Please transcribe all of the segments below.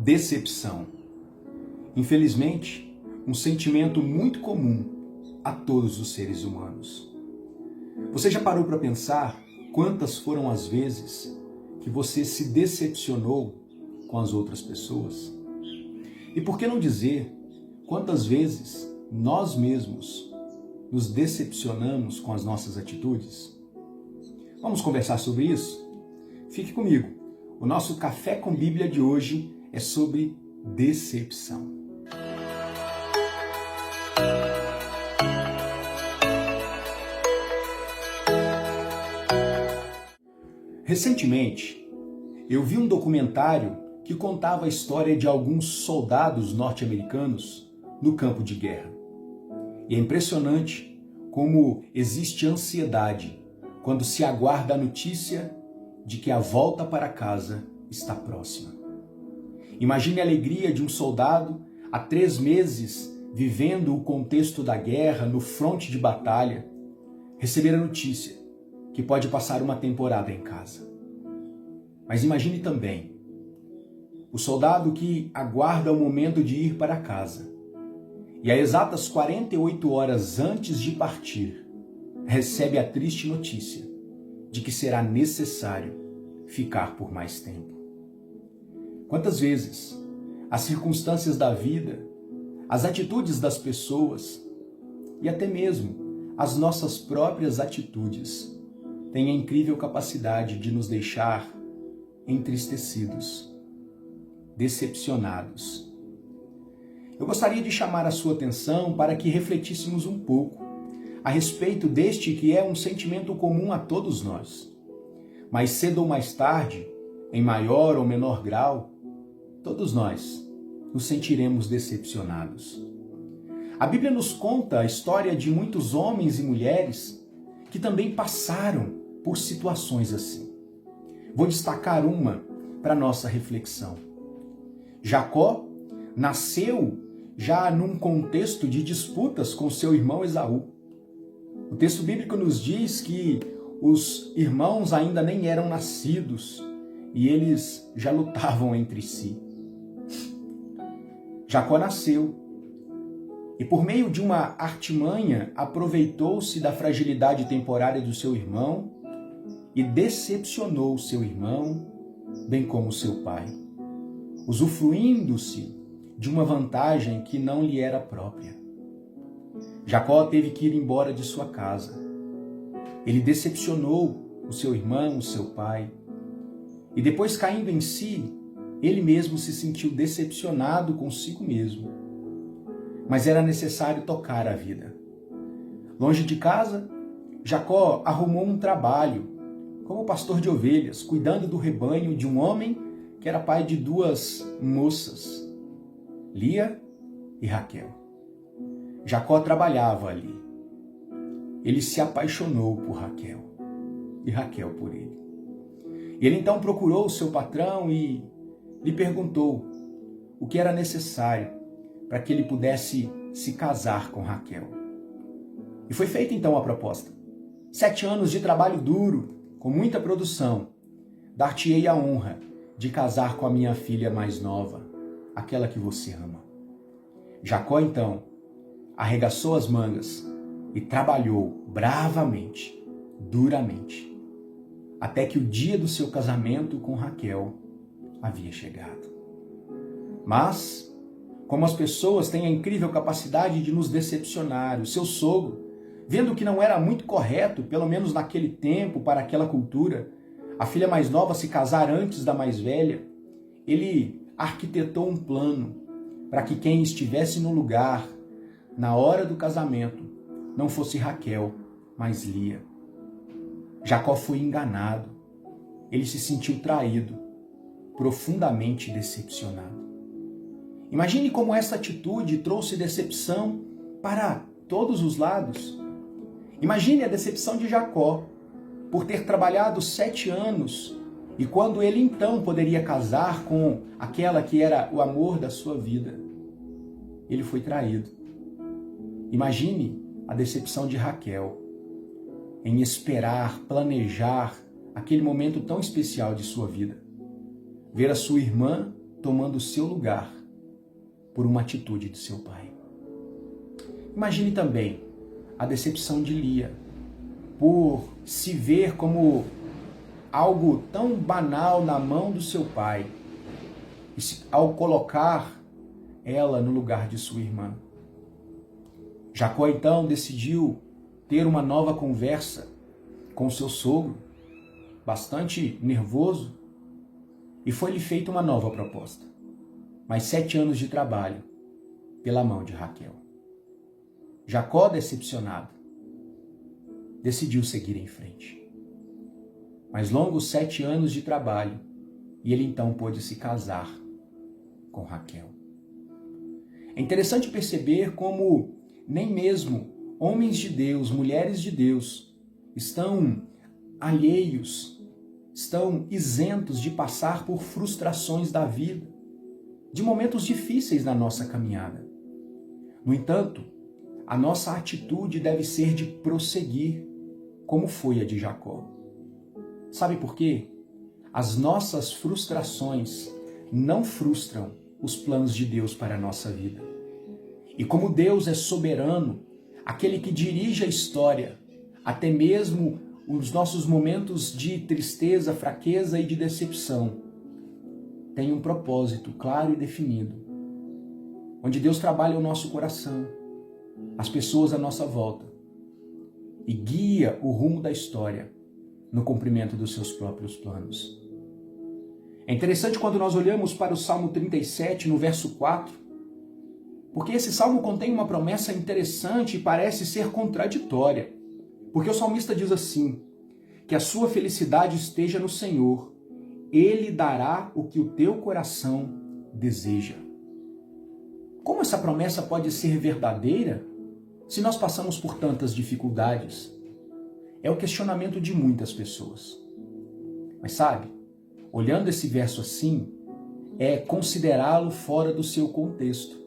Decepção. Infelizmente, um sentimento muito comum a todos os seres humanos. Você já parou para pensar quantas foram as vezes que você se decepcionou com as outras pessoas? E por que não dizer quantas vezes nós mesmos nos decepcionamos com as nossas atitudes? Vamos conversar sobre isso? Fique comigo. O nosso Café com Bíblia de hoje é sobre decepção. Recentemente, eu vi um documentário que contava a história de alguns soldados norte-americanos no campo de guerra. E é impressionante como existe ansiedade quando se aguarda a notícia de que a volta para casa está próxima. Imagine a alegria de um soldado há 3 meses vivendo o contexto da guerra no fronte de batalha, receber a notícia que pode passar uma temporada em casa. Mas imagine também o soldado que aguarda o momento de ir para casa e, a exatas 48 horas antes de partir, recebe a triste notícia de que será necessário ficar por mais tempo. Quantas vezes as circunstâncias da vida, as atitudes das pessoas e até mesmo as nossas próprias atitudes têm a incrível capacidade de nos deixar entristecidos, decepcionados. Eu gostaria de chamar a sua atenção para que refletíssemos um pouco a respeito deste que é um sentimento comum a todos nós. Mais cedo ou mais tarde, em maior ou menor grau, todos nós nos sentiremos decepcionados. A Bíblia nos conta a história de muitos homens e mulheres que também passaram por situações assim. Vou destacar uma para nossa reflexão. Jacó nasceu já num contexto de disputas com seu irmão Esaú. O texto bíblico nos diz que os irmãos ainda nem eram nascidos e eles já lutavam entre si. Jacó nasceu e, por meio de uma artimanha, aproveitou-se da fragilidade temporária do seu irmão e decepcionou seu irmão, bem como seu pai, usufruindo-se de uma vantagem que não lhe era própria. Jacó teve que ir embora de sua casa. Ele decepcionou o seu irmão, o seu pai, e depois, caindo em si, ele mesmo se sentiu decepcionado consigo mesmo. Mas era necessário tocar a vida. Longe de casa, Jacó arrumou um trabalho como pastor de ovelhas, cuidando do rebanho de um homem que era pai de 2 moças, Lia e Raquel. Jacó trabalhava ali. Ele se apaixonou por Raquel e Raquel por ele. Ele então procurou o seu patrão e lhe perguntou o que era necessário para que ele pudesse se casar com Raquel. E foi feita então a proposta. 7 anos de trabalho duro, com muita produção, dar-te-ei a honra de casar com a minha filha mais nova, aquela que você ama. Jacó então arregaçou as mangas e trabalhou bravamente, duramente, até que o dia do seu casamento com Raquel havia chegado. Mas, como as pessoas têm a incrível capacidade de nos decepcionar, o seu sogro, vendo que não era muito correto, pelo menos naquele tempo, para aquela cultura, a filha mais nova se casar antes da mais velha, ele arquitetou um plano para que quem estivesse no lugar, na hora do casamento, não fosse Raquel, mas Lia. Jacó foi enganado, ele se sentiu traído, profundamente decepcionado. Imagine como essa atitude trouxe decepção para todos os lados. Imagine a decepção de Jacó por ter trabalhado 7 anos e quando ele então poderia casar com aquela que era o amor da sua vida, ele foi traído. Imagine a decepção de Raquel em esperar, planejar aquele momento tão especial de sua vida. Ver a sua irmã tomando o seu lugar por uma atitude de seu pai. Imagine também a decepção de Lia por se ver como algo tão banal na mão do seu pai, e ao colocar ela no lugar de sua irmã. Jacó então decidiu ter uma nova conversa com seu sogro, bastante nervoso, e foi-lhe feita uma nova proposta. Mais 7 anos de trabalho pela mão de Raquel. Jacó, decepcionado, decidiu seguir em frente. Mais longos 7 anos de trabalho, e ele então pôde se casar com Raquel. É interessante perceber como nem mesmo homens de Deus, mulheres de Deus, estão alheios, estão isentos de passar por frustrações da vida, de momentos difíceis na nossa caminhada. No entanto, a nossa atitude deve ser de prosseguir, como foi a de Jacó. Sabe por quê? As nossas frustrações não frustram os planos de Deus para a nossa vida. E como Deus é soberano, aquele que dirige a história, até mesmo os nossos momentos de tristeza, fraqueza e de decepção, tem um propósito claro e definido, onde Deus trabalha o nosso coração, as pessoas à nossa volta, e guia o rumo da história no cumprimento dos seus próprios planos. É interessante quando nós olhamos para o Salmo 37, no verso 4, porque esse salmo contém uma promessa interessante e parece ser contraditória. Porque o salmista diz assim, que a sua felicidade esteja no Senhor, Ele dará o que o teu coração deseja. Como essa promessa pode ser verdadeira se nós passamos por tantas dificuldades? É o questionamento de muitas pessoas. Mas sabe, olhando esse verso assim, é considerá-lo fora do seu contexto.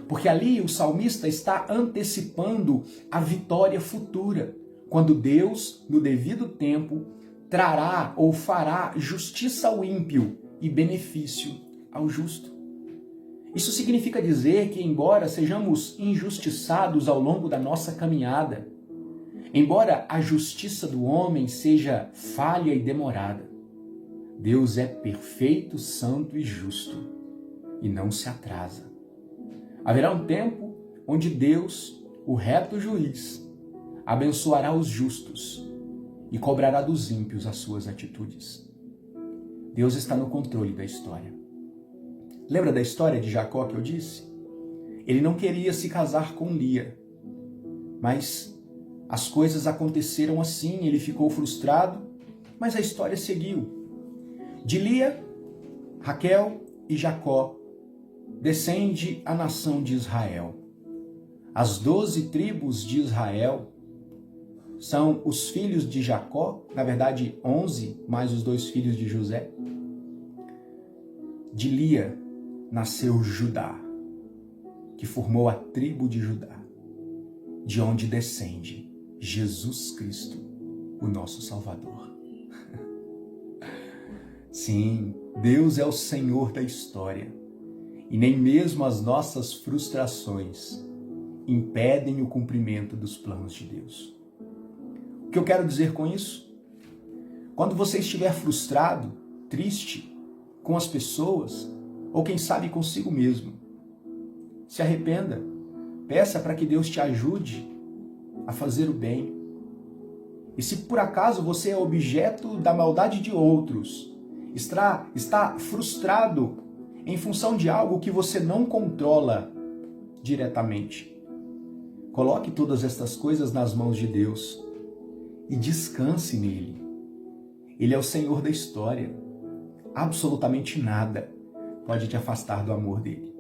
Porque ali o salmista está antecipando a vitória futura, quando Deus, no devido tempo, trará ou fará justiça ao ímpio e benefício ao justo. Isso significa dizer que, embora sejamos injustiçados ao longo da nossa caminhada, embora a justiça do homem seja falha e demorada, Deus é perfeito, santo e justo e não se atrasa. Haverá um tempo onde Deus, o reto juiz, abençoará os justos e cobrará dos ímpios as suas atitudes. Deus está no controle da história. Lembra da história de Jacó que eu disse? Ele não queria se casar com Lia, mas as coisas aconteceram assim, ele ficou frustrado, mas a história seguiu. De Lia, Raquel e Jacó descende a nação de Israel. As 12 tribos de Israel são os filhos de Jacó, na verdade 11, mais os 2 filhos de José. De Lia nasceu Judá, que formou a tribo de Judá, de onde descende Jesus Cristo, o nosso Salvador. Sim, Deus é o Senhor da história. E nem mesmo as nossas frustrações impedem o cumprimento dos planos de Deus. O que eu quero dizer com isso? Quando você estiver frustrado, triste com as pessoas, ou quem sabe consigo mesmo, se arrependa, peça para que Deus te ajude a fazer o bem. E se por acaso você é objeto da maldade de outros, está frustrado em função de algo que você não controla diretamente, coloque todas estas coisas nas mãos de Deus e descanse nele. Ele é o Senhor da história. Absolutamente nada pode te afastar do amor dele.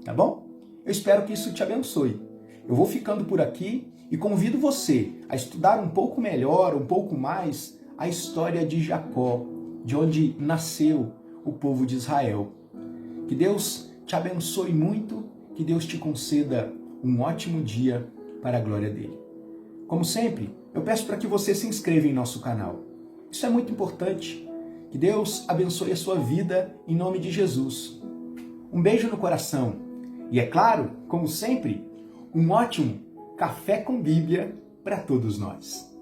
Tá bom? Eu espero que isso te abençoe. Eu vou ficando por aqui e convido você a estudar um pouco melhor, um pouco mais, a história de Jacó, de onde nasceu o povo de Israel. Que Deus te abençoe muito, que Deus te conceda um ótimo dia para a glória dele. Como sempre, eu peço para que você se inscreva em nosso canal. Isso é muito importante, Que Deus abençoe a sua vida em nome de Jesus. Um beijo no coração e, é claro, como sempre, um ótimo café com Bíblia para todos nós.